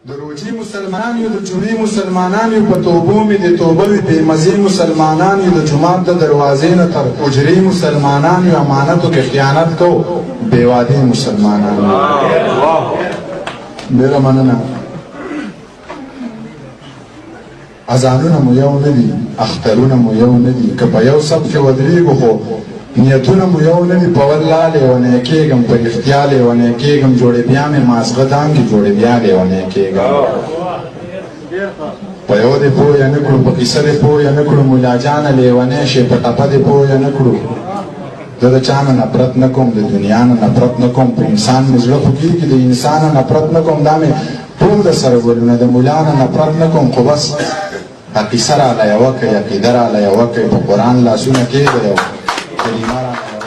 د روجي مسلمانان یو د جمعې مسلمانان یو په توبو مې د توبه وي بې مزې مسلمانان یو د جومات د دروازې نه تر حجرې مسلمانان یو امانتو کې خیانت کو بې وادې مسلمانان ډېره مننه. اذانونه مو یو نه دي، اخترونه مو یو نه دي، که په یو صف کې ودرېږو خو نیتونه مو یو نه دي. په والله لیونی کېږم، په رښتیا لیونی کېږم، جوړې بیا مې مازغه دانګې جوړې بیا لیونی کېږم. په یو دې پوه نه کړو، په قیصه دې پوه نه کړو، ملا جانه لیونی شې په ټپه دې پوه نه کړو. زه د چا نه نفرت نه کوم، د دنیا نه نفرت نه کوم، په انسان مې زړه خوږېږي، د انسان نه نفرت نه کوم. دا مې ټول د سره ګلونه، د ملا نه نفرت نه کوم، خو بس قیصه راله یوه کوي، عقیده راله یوه کوي، په قرآن لاسونه کېږدئ او کلمه راله